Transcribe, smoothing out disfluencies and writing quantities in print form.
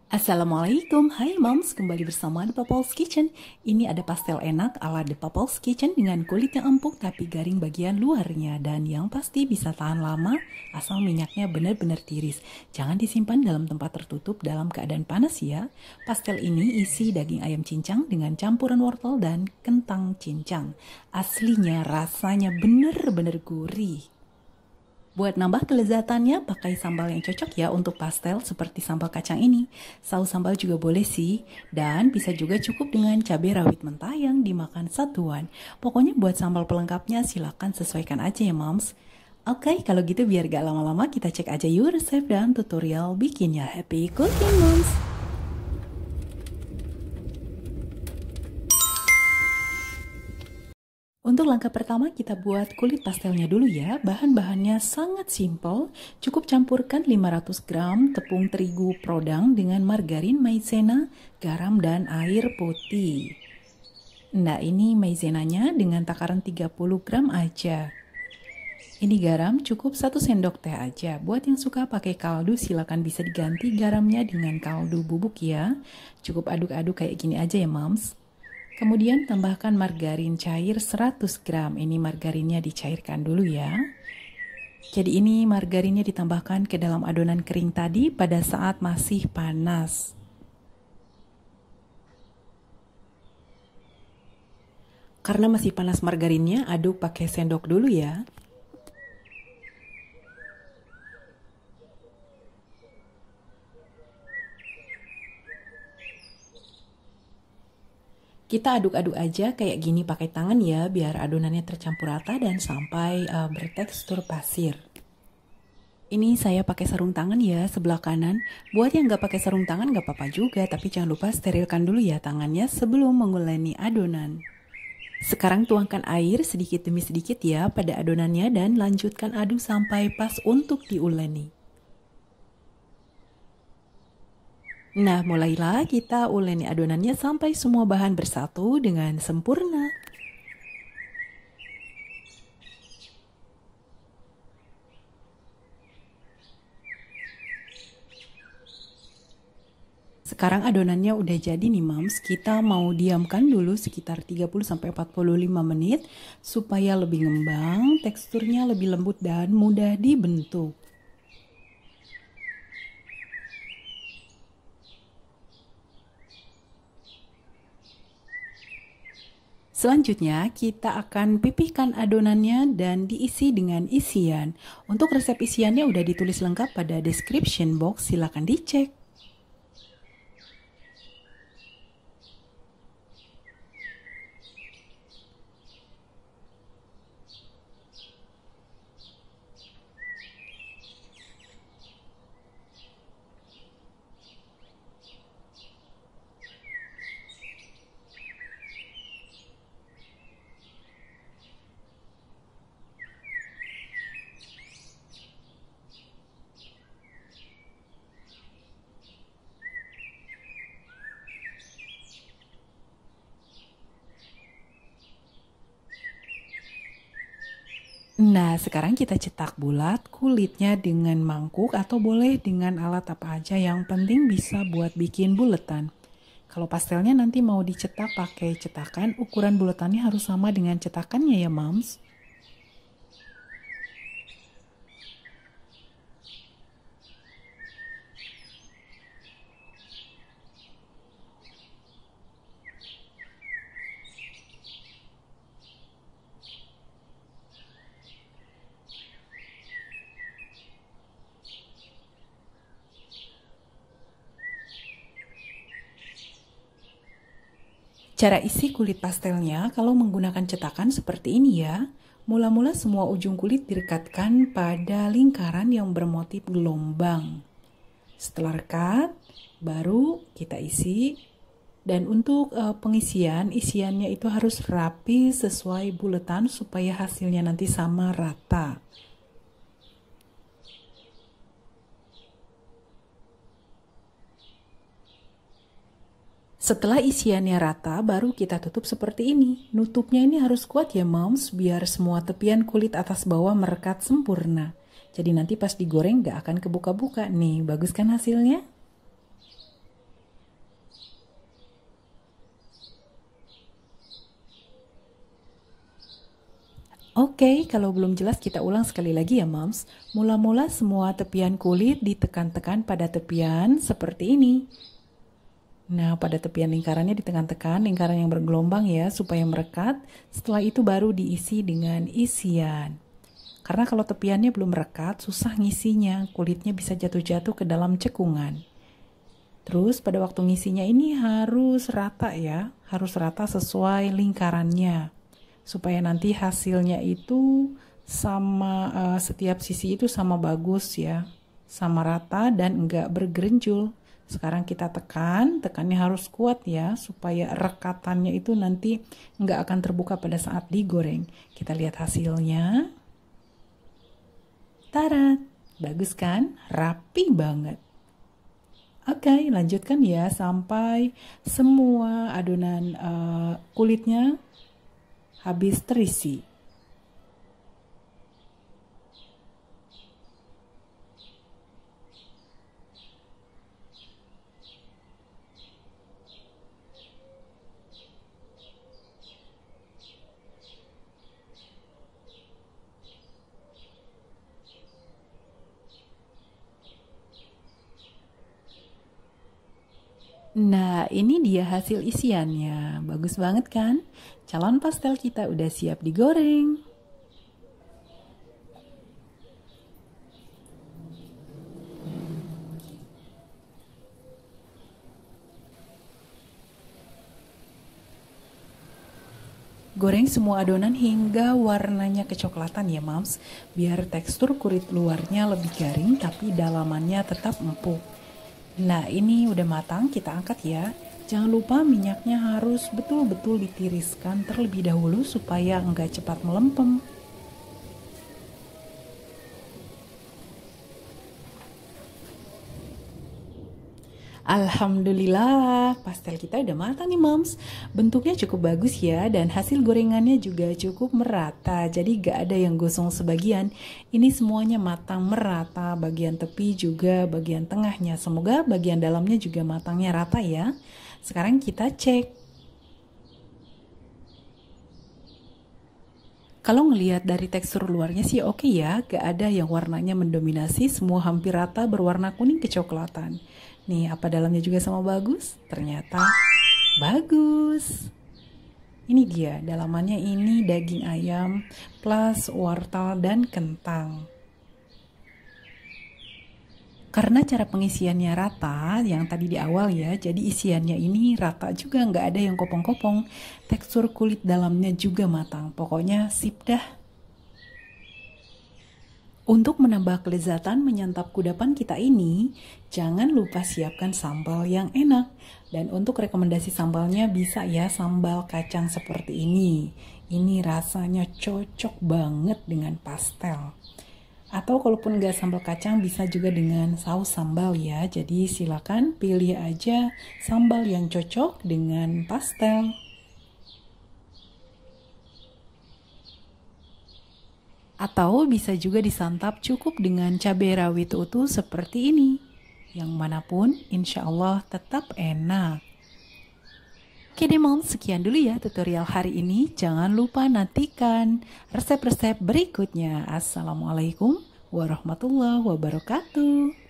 Assalamualaikum, hai moms, kembali bersama The Papa's Kitchen. Ini ada pastel enak ala The Papa's Kitchen dengan kulit yang empuk tapi garing bagian luarnya. Dan yang pasti bisa tahan lama asal minyaknya benar-benar tiris. Jangan disimpan dalam tempat tertutup dalam keadaan panas ya. Pastel ini isi daging ayam cincang dengan campuran wortel dan kentang cincang. Aslinya rasanya benar-benar gurih. Buat nambah kelezatannya, pakai sambal yang cocok ya untuk pastel seperti sambal kacang ini. Saus sambal juga boleh sih, dan bisa juga cukup dengan cabai rawit mentah yang dimakan satuan. Pokoknya buat sambal pelengkapnya silakan sesuaikan aja ya moms. Oke, kalau gitu biar gak lama-lama kita cek aja yuk resep dan tutorial bikinnya. Happy cooking moms! Untuk langkah pertama kita buat kulit pastelnya dulu ya. Bahan-bahannya sangat simpel. Cukup campurkan 500 gram tepung terigu prodang dengan margarin, maizena, garam, dan air putih. Nah ini maizenanya dengan takaran 30 gram aja. Ini garam cukup 1 sendok teh aja. Buat yang suka pakai kaldu silakan bisa diganti garamnya dengan kaldu bubuk ya. Cukup aduk-aduk kayak gini aja ya moms. Kemudian tambahkan margarin cair 100 gram. Ini margarinnya dicairkan dulu ya. Jadi ini margarinnya ditambahkan ke dalam adonan kering tadi pada saat masih panas. Karena masih panas margarinnya, aduk pakai sendok dulu ya. Kita aduk-aduk aja kayak gini pakai tangan ya, biar adonannya tercampur rata dan sampai bertekstur pasir. Ini saya pakai sarung tangan ya, sebelah kanan. Buat yang nggak pakai sarung tangan nggak apa-apa juga, tapi jangan lupa sterilkan dulu ya tangannya sebelum menguleni adonan. Sekarang tuangkan air sedikit demi sedikit ya pada adonannya dan lanjutkan aduk sampai pas untuk diuleni. Nah, mulailah kita uleni adonannya sampai semua bahan bersatu dengan sempurna. Sekarang adonannya udah jadi nih moms, kita mau diamkan dulu sekitar 30-45 menit supaya lebih ngembang, teksturnya lebih lembut dan mudah dibentuk. Selanjutnya kita akan pipihkan adonannya dan diisi dengan isian. Untuk resep isiannya udah ditulis lengkap pada description box, silakan dicek. Nah, sekarang kita cetak bulat kulitnya dengan mangkuk atau boleh dengan alat apa aja, yang penting bisa buat bikin buletan. Kalau pastelnya nanti mau dicetak pakai cetakan, ukuran buletannya harus sama dengan cetakannya ya, moms. Cara isi kulit pastelnya kalau menggunakan cetakan seperti ini ya. Mula-mula semua ujung kulit direkatkan pada lingkaran yang bermotif gelombang. Setelah rekat, baru kita isi. Dan untuk pengisian, isiannya itu harus rapi sesuai buletan supaya hasilnya nanti sama rata. Setelah isiannya rata, baru kita tutup seperti ini. Nutupnya ini harus kuat ya moms, biar semua tepian kulit atas bawah merekat sempurna. Jadi nanti pas digoreng gak akan kebuka-buka nih. Bagus kan hasilnya? Oke, kalau belum jelas kita ulang sekali lagi ya, Moms. Mula-mula semua tepian kulit ditekan-tekan pada tepian seperti ini. Nah, pada tepian lingkarannya ditekan-tekan, lingkaran yang bergelombang ya, supaya merekat. Setelah itu baru diisi dengan isian. Karena kalau tepiannya belum merekat, susah ngisinya. Kulitnya bisa jatuh-jatuh ke dalam cekungan. Terus pada waktu ngisinya ini harus rata ya, harus rata sesuai lingkarannya. Supaya nanti hasilnya itu sama, setiap sisi itu sama bagus ya, sama rata dan enggak bergerenjul. Sekarang kita tekannya harus kuat ya, supaya rekatannya itu nanti enggak akan terbuka pada saat digoreng. Kita lihat hasilnya. Tarat, bagus kan? Rapi banget. Oke, lanjutkan ya sampai semua adonan kulitnya habis terisi. Nah, ini dia hasil isiannya. Bagus banget kan? Calon pastel kita udah siap digoreng. Goreng semua adonan hingga warnanya kecoklatan ya, Mams. Biar tekstur kulit luarnya lebih garing tapi dalamannya tetap empuk. Nah, ini udah matang, kita angkat ya. Jangan lupa minyaknya harus betul-betul ditiriskan terlebih dahulu supaya enggak cepat melempem. Alhamdulillah, pastel kita udah matang nih, Moms. Bentuknya cukup bagus ya, dan hasil gorengannya juga cukup merata. Jadi gak ada yang gosong sebagian. Ini semuanya matang merata, bagian tepi juga, bagian tengahnya. Semoga bagian dalamnya juga matangnya rata ya. Sekarang kita cek. Kalau ngelihat dari tekstur luarnya sih oke ya, gak ada yang warnanya mendominasi, semua hampir rata berwarna kuning kecoklatan. Nih, apa dalamnya juga sama bagus? Ternyata bagus. Ini dia, dalamannya ini daging ayam plus wortel dan kentang. Karena cara pengisiannya rata, yang tadi di awal ya, jadi isiannya ini rata juga, nggak ada yang kopong-kopong. Tekstur kulit dalamnya juga matang, pokoknya sip dah. Untuk menambah kelezatan menyantap kudapan kita ini, jangan lupa siapkan sambal yang enak. Dan untuk rekomendasi sambalnya bisa ya sambal kacang seperti ini. Ini rasanya cocok banget dengan pastel. Atau kalaupun nggak sambal kacang bisa juga dengan saus sambal ya. Jadi silakan pilih aja sambal yang cocok dengan pastel. Atau bisa juga disantap cukup dengan cabai rawit utuh seperti ini. Yang manapun insya Allah tetap enak. Oke deh Mom, sekian dulu ya tutorial hari ini. Jangan lupa nantikan resep-resep berikutnya. Assalamualaikum warahmatullahi wabarakatuh.